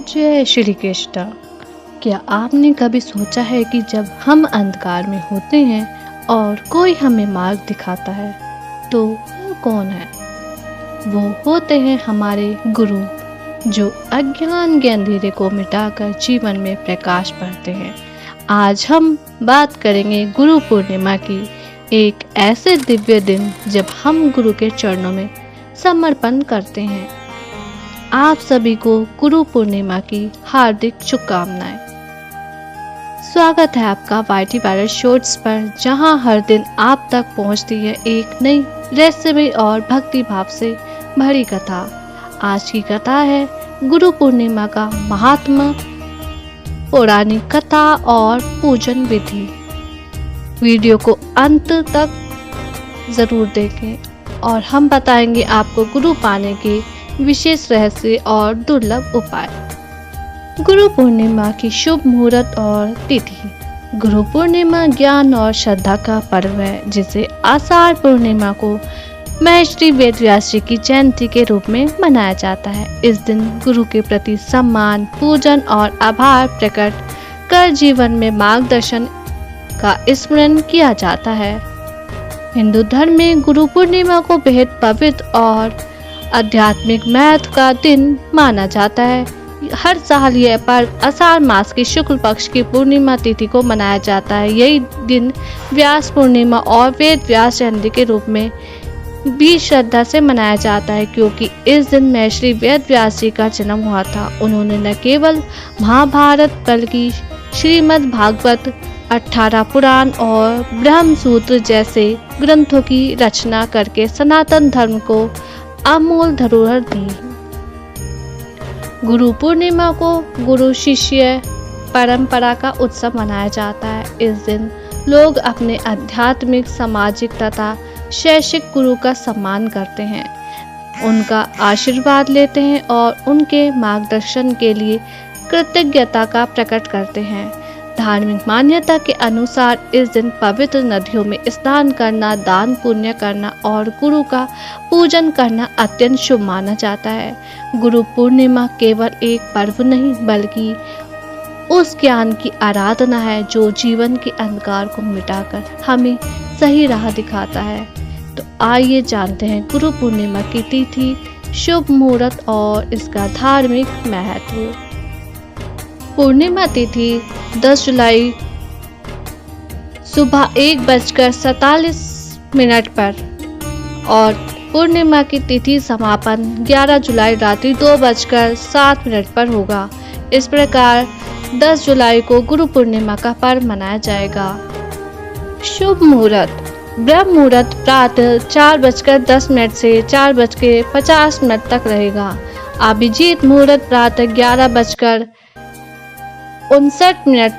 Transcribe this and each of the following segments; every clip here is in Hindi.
जय श्री कृष्ण। क्या आपने कभी सोचा है कि जब हम अंधकार में होते हैं और कोई हमें मार्ग दिखाता है तो वो कौन है? वो होते हैं हमारे गुरु, जो अज्ञान के अंधेरे को मिटाकर जीवन में प्रकाश भरते हैं। आज हम बात करेंगे गुरु पूर्णिमा की, एक ऐसे दिव्य दिन जब हम गुरु के चरणों में समर्पण करते हैं। आप सभी को गुरु पूर्णिमा की हार्दिक शुभकामनाएं। स्वागत है आपका YT वायरल शॉर्ट्स पर, जहां हर दिन आप तक पहुंचती है एक नई रहस्यमय और भक्ति भाव से भरी कथा। आज की कथा है गुरु पूर्णिमा का महात्मा, पौराणिक कथा और पूजन विधि। वीडियो को अंत तक जरूर देखें और हम बताएंगे आपको गुरु पाने के विशेष रहस्य और दुर्लभ उपाय। गुरु पूर्णिमा की शुभ मुहूर्त और तिथि। गुरु पूर्णिमा ज्ञान और श्रद्धा का पर्व है, जिसे आषाढ़ पूर्णिमा को महर्षि वेदव्यास जी की जयंती के रूप में मनाया जाता है। इस दिन गुरु के प्रति सम्मान, पूजन और आभार प्रकट कर जीवन में मार्गदर्शन का स्मरण किया जाता है। हिंदू धर्म में गुरु पूर्णिमा को बेहद पवित्र और आध्यात्मिक महत्व का दिन माना जाता है। हर साल यह पर्व आषाढ़ मास की शुक्ल पक्ष की पूर्णिमा तिथि को मनाया जाता है। यही दिन व्यास पूर्णिमा और वेद व्यास जयंती के रूप में भी श्रद्धा से मनाया जाता है, क्योंकि इस दिन महर्षि वेद व्यास जी का जन्म हुआ था। उन्होंने न केवल महाभारत बल्कि श्रीमद् भागवत, 18 पुराण और ब्रह्म सूत्र जैसे ग्रंथों की रचना करके सनातन धर्म को अमूल धरोहर दी। गुरु पूर्णिमा को गुरु शिष्य परंपरा का उत्सव मनाया जाता है। इस दिन लोग अपने आध्यात्मिक, सामाजिक तथा शैक्षिक गुरु का सम्मान करते हैं, उनका आशीर्वाद लेते हैं और उनके मार्गदर्शन के लिए कृतज्ञता का प्रकट करते हैं। धार्मिक मान्यता के अनुसार इस दिन पवित्र नदियों में स्नान करना, दान पुण्य करना और गुरु का पूजन करना अत्यंत शुभ माना जाता है। गुरु पूर्णिमा केवल एक पर्व नहीं, बल्कि उस ज्ञान की आराधना है जो जीवन के अंधकार को मिटाकर हमें सही राह दिखाता है। तो आइए जानते हैं गुरु पूर्णिमा की तिथि, शुभ मुहूर्त और इसका धार्मिक महत्व। पूर्णिमा तिथि 10 जुलाई सुबह 1:47 पर और पूर्णिमा की तिथि समापन 11 जुलाई रात्रि 2:07 पर होगा। इस प्रकार 10 जुलाई को गुरु पूर्णिमा का पर्व मनाया जाएगा। शुभ मुहूर्त। ब्रह्म मुहूर्त प्रातः 4:10 से 4:50 तक रहेगा। अभिजीत मुहूर्त प्रातः 11:59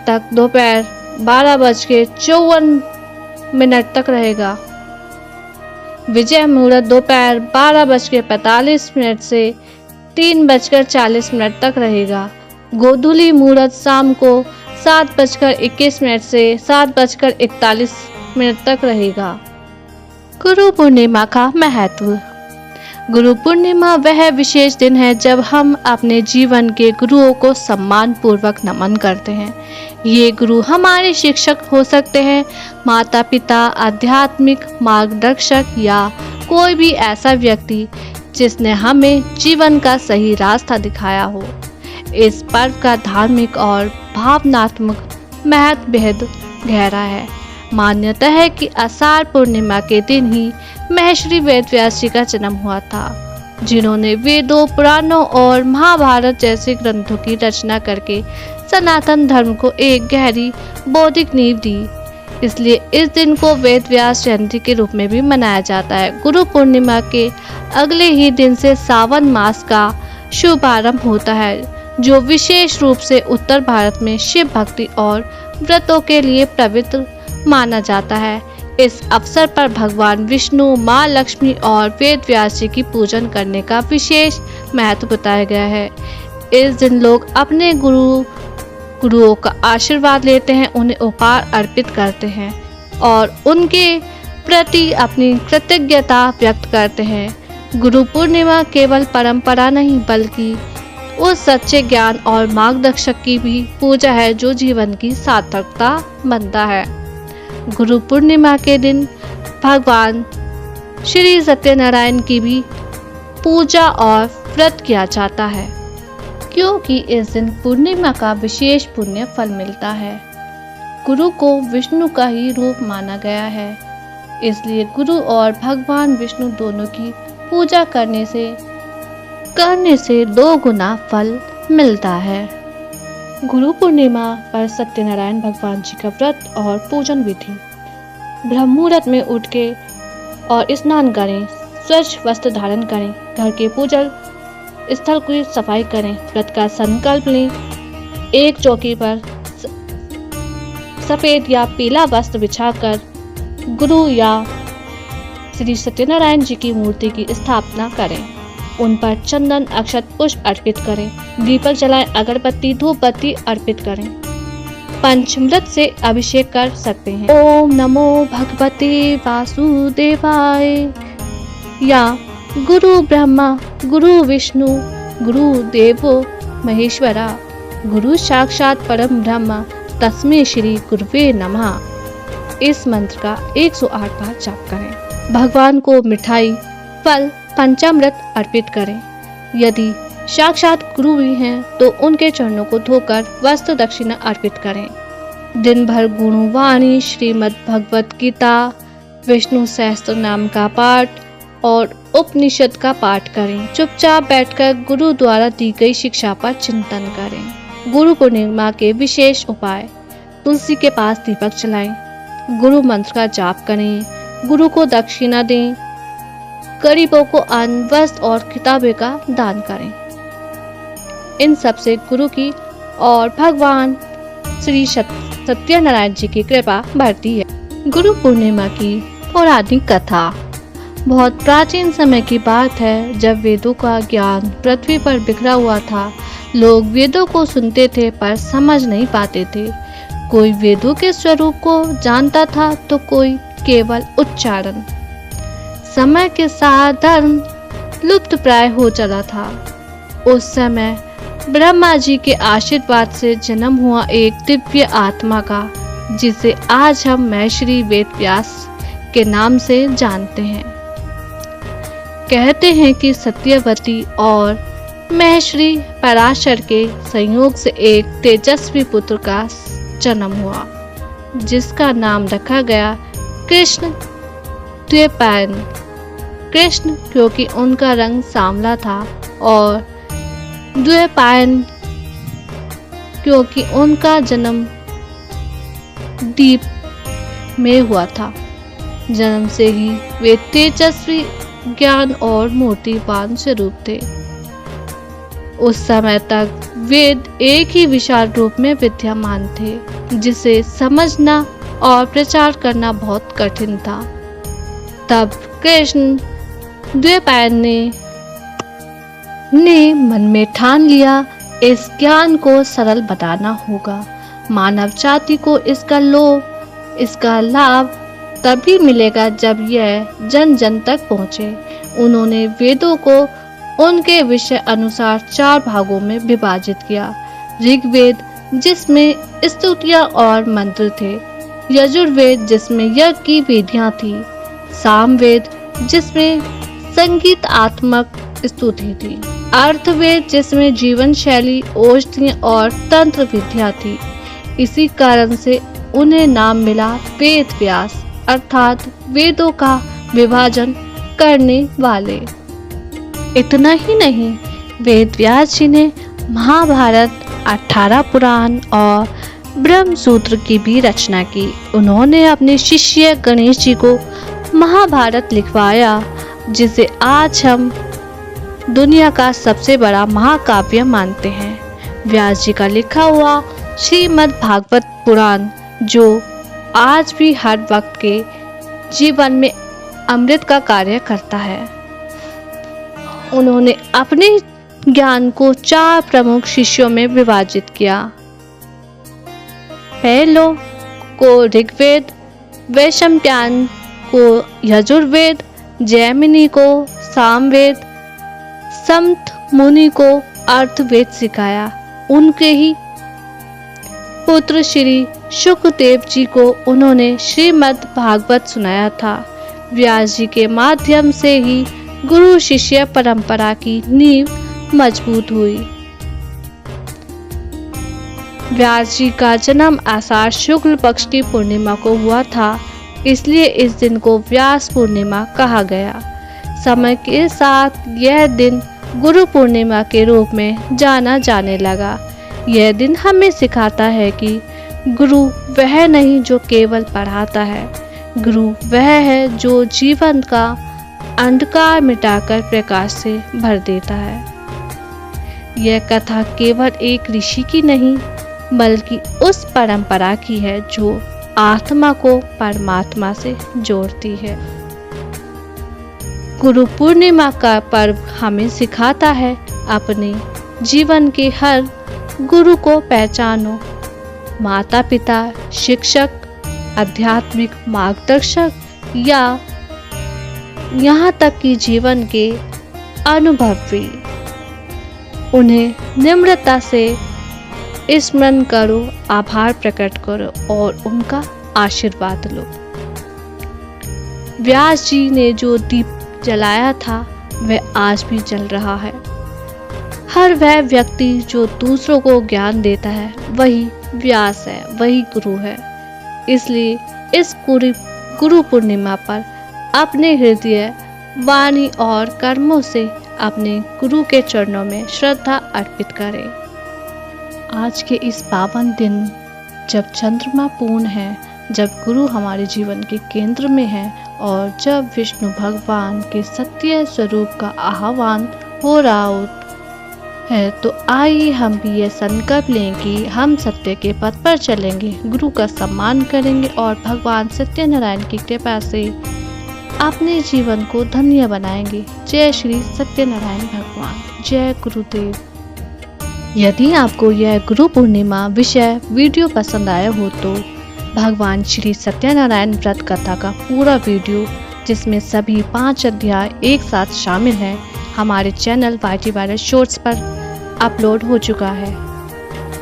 तक दोपहर 12:54 तक रहेगा। विजय मुहूर्त दोपहर 12:45 से 3:40 तक रहेगा। गोधूली मुहूर्त शाम को 7:21 से 7:41 तक रहेगा। गुरु पूर्णिमा का महत्व। गुरु पूर्णिमा वह विशेष दिन है जब हम अपने जीवन के गुरुओं को सम्मान पूर्वक नमन करते हैं। ये गुरु हमारे शिक्षक हो सकते हैं, माता पिता, आध्यात्मिक मार्गदर्शक या कोई भी ऐसा व्यक्ति जिसने हमें जीवन का सही रास्ता दिखाया हो। इस पर्व का धार्मिक और भावनात्मक महत्व बेहद गहरा है। मान्यता है कि आषाढ़ पूर्णिमा के दिन ही महर्षि वेदव्यास जी का जन्म हुआ था, जिन्होंने वेदों, पुराणों और महाभारत जैसे ग्रंथों की रचना करके सनातन धर्म को एक गहरी बौद्धिक नींव दी। इसलिए इस दिन को वेद व्यास जयंती के रूप में भी मनाया जाता है। गुरु पूर्णिमा के अगले ही दिन से सावन मास का शुभारंभ होता है, जो विशेष रूप से उत्तर भारत में शिव भक्ति और व्रतों के लिए पवित्र माना जाता है। इस अवसर पर भगवान विष्णु, माँ लक्ष्मी और वेद व्यास जी की पूजन करने का विशेष महत्व बताया गया है। इस दिन लोग अपने गुरुओं का आशीर्वाद लेते हैं, उन्हें उपहार अर्पित करते हैं और उनके प्रति अपनी कृतज्ञता व्यक्त करते हैं। गुरु पूर्णिमा केवल परंपरा नहीं, बल्कि उस सच्चे ज्ञान और मार्गदर्शक की भी पूजा है जो जीवन की सार्थकता बनता है। गुरु पूर्णिमा के दिन भगवान श्री सत्यनारायण की भी पूजा और व्रत किया जाता है, क्योंकि इस दिन पूर्णिमा का विशेष पुण्य फल मिलता है। गुरु को विष्णु का ही रूप माना गया है, इसलिए गुरु और भगवान विष्णु दोनों की पूजा करने से 2 गुना फल मिलता है। गुरु पूर्णिमा पर सत्यनारायण भगवान जी का व्रत और पूजन विधि। ब्रह्म मुहूर्त में उठ के और स्नान करें, स्वच्छ वस्त्र धारण करें, घर के पूजन स्थल की सफाई करें, व्रत का संकल्प लें। एक चौकी पर सफेद या पीला वस्त्र बिछाकर गुरु या श्री सत्यनारायण जी की मूर्ति की स्थापना करें। उन पर चंदन, अक्षत, पुष्प अर्पित करें, दीपक जलाएं, अगरबत्ती, धूप बत्ती अर्पित करें। पंचामृत से अभिषेक कर सकते हैं। ओम नमो भगवते वासुदेवाय या गुरु ब्रह्मा गुरु विष्णु गुरु देवो महेश्वरा गुरु साक्षात परम ब्रह्म तस्मै श्री गुरुवे नमः। इस मंत्र का 108 बार जाप करें। भगवान को मिठाई, फल, पंचामृत अर्पित करें। यदि साक्षात गुरु भी हैं तो उनके चरणों को धोकर वस्त्र दक्षिणा अर्पित करें। दिन भर गुणवाणी, श्रीमद् भगवत गीता, विष्णु सहस्त्र नाम का पाठ और उपनिषद का पाठ करें। चुपचाप बैठकर गुरु द्वारा दी गई शिक्षा पर चिंतन करें। गुरु पूर्णिमा के विशेष उपाय। तुलसी के पास दीपक जलाएं, गुरु मंत्र का जाप करें, गुरु को दक्षिणा दें, गरीबों को अन्न, वस्त्र और किताबें का दान करें। इन सब से गुरु की और भगवान श्री सत्यनारायण जी की कृपा बढ़ती है। गुरु पूर्णिमा की पौराणिक कथा। बहुत प्राचीन समय की बात है, जब वेदों का ज्ञान पृथ्वी पर बिखरा हुआ था। लोग वेदों को सुनते थे पर समझ नहीं पाते थे। कोई वेदों के स्वरूप को जानता था तो कोई केवल उच्चारण। समय के साथ धर्म लुप्त प्राय हो चला था। उस समय ब्रह्मा जी के आशीर्वाद से जन्म हुआ एक दिव्य आत्मा का, जिसे आज हम महर्षि वेद व्यास के नाम से जानते हैं। कहते हैं कि सत्यवती और महर्षि पराशर के संयोग से एक तेजस्वी पुत्र का जन्म हुआ, जिसका नाम रखा गया कृष्ण द्वैपायन। कृष्ण क्योंकि उनका रंग सांवला था और द्वैपायन क्योंकि उनका जन्म दीप में हुआ था। जन्म से ही वे तेजस्वी, ज्ञान और मूर्तिवान स्वरूप थे। उस समय तक वेद एक ही विशाल रूप में विद्यमान थे, जिसे समझना और प्रचार करना बहुत कठिन था। तब कृष्ण द्वैपायन ने मन में ठान लिया, इस ज्ञान को सरल बताना होगा। मानव जाति को इसका लाभ तभी मिलेगा जब यह जन जन तक पहुँचे। उन्होंने वेदों को उनके विषय अनुसार 4 भागों में विभाजित किया। ऋग्वेद, जिसमें स्तुतियां और मंत्र थे, यजुर्वेद, जिसमें यज्ञ की विधियां थी, सामवेद, जिसमें संगीतात्मक स्तुति थी, अर्थवेद, जिसमें जीवन शैली, औषधियां और तंत्र विद्या थी। इसी कारण से उन्हें नाम मिला वेद व्यास, अर्थात वेदों का विभाजन करने वाले। इतना ही नहीं, वेद व्यास जी ने महाभारत, 18 पुराण और ब्रह्म सूत्र की भी रचना की। उन्होंने अपने शिष्य गणेश जी को महाभारत लिखवाया, जिसे आज हम दुनिया का सबसे बड़ा महाकाव्य मानते हैं। व्यास जी का लिखा हुआ श्रीमद् भागवत पुराण, जो आज भी हर वक्त के जीवन में अमृत का कार्य करता है। उन्होंने अपने ज्ञान को 4 प्रमुख शिष्यों में विभाजित किया। पहलों को ऋग्वेद, वैशम्पायन को यजुर्वेद, जैमिनी को सामवेद, संत मुनि को अर्थवेद सिखाया। उनके ही पुत्र श्री शुकदेव जी को उन्होंने श्रीमद् भागवत सुनाया था। व्यास जी के माध्यम से ही गुरु शिष्य परंपरा की नींव मजबूत हुई। व्यास जी का जन्म आषाढ़ शुक्ल पक्ष की पूर्णिमा को हुआ था, इसलिए इस दिन को व्यास पूर्णिमा कहा गया। समय के साथ यह दिन गुरु पूर्णिमा के रूप में जाना जाने लगा। यह दिन हमें सिखाता है कि गुरु वह नहीं जो केवल पढ़ाता है, गुरु वह है जो जीवन का अंधकार मिटाकर प्रकाश से भर देता है। यह कथा केवल एक ऋषि की नहीं, बल्कि उस परंपरा की है जो आत्मा को परमात्मा से जोड़ती है। गुरु पूर्णिमा का पर्व हमें सिखाता है अपने जीवन के हर गुरु को पहचानो। माता पिता, शिक्षक, आध्यात्मिक मार्गदर्शक या यहाँ तक कि जीवन के अनुभवी, उन्हें निम्रता से स्मरण करो, आभार प्रकट करो और उनका आशीर्वाद लो। व्यास जी ने जो दीप जलाया था वह आज भी जल रहा है। हर वह व्यक्ति जो दूसरों को ज्ञान देता है वही व्यास है, वही गुरु है। इसलिए इस गुरु पूर्णिमा पर अपने हृदय, वाणी और कर्मों से अपने गुरु के चरणों में श्रद्धा अर्पित करें। आज के इस पावन दिन जब चंद्रमा पूर्ण है, जब गुरु हमारे जीवन के केंद्र में है और जब विष्णु भगवान के सत्य स्वरूप का आह्वान हो रहा है, तो आइए हम भी ये संकल्प लें कि हम सत्य के पथ पर चलेंगे, गुरु का सम्मान करेंगे और भगवान सत्यनारायण की कृपा से अपने जीवन को धन्य बनाएंगे। जय श्री सत्यनारायण भगवान, जय गुरुदेव। यदि आपको यह गुरु पूर्णिमा विषय वीडियो पसंद आया हो तो भगवान श्री सत्यनारायण व्रत कथा का पूरा वीडियो, जिसमें सभी 5 अध्याय एक साथ शामिल हैं, हमारे चैनल YT वायरस शॉर्ट्स पर अपलोड हो चुका है।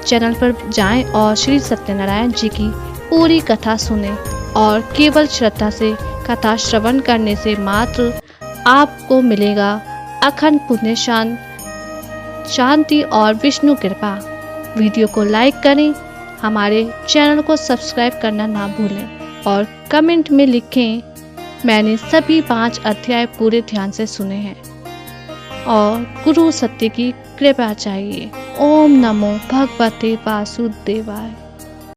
चैनल पर जाएं और श्री सत्यनारायण जी की पूरी कथा सुनें और केवल श्रद्धा से कथा श्रवण करने से मात्र आपको मिलेगा अखंड पुण्य, शांति और विष्णु कृपा। वीडियो को लाइक करें, हमारे चैनल को सब्सक्राइब करना ना भूलें और कमेंट में लिखें मैंने सभी 5 अध्याय पूरे ध्यान से सुने हैं और गुरु सत्य की कृपा चाहिए। ओम नमो भगवते वासुदेवाय।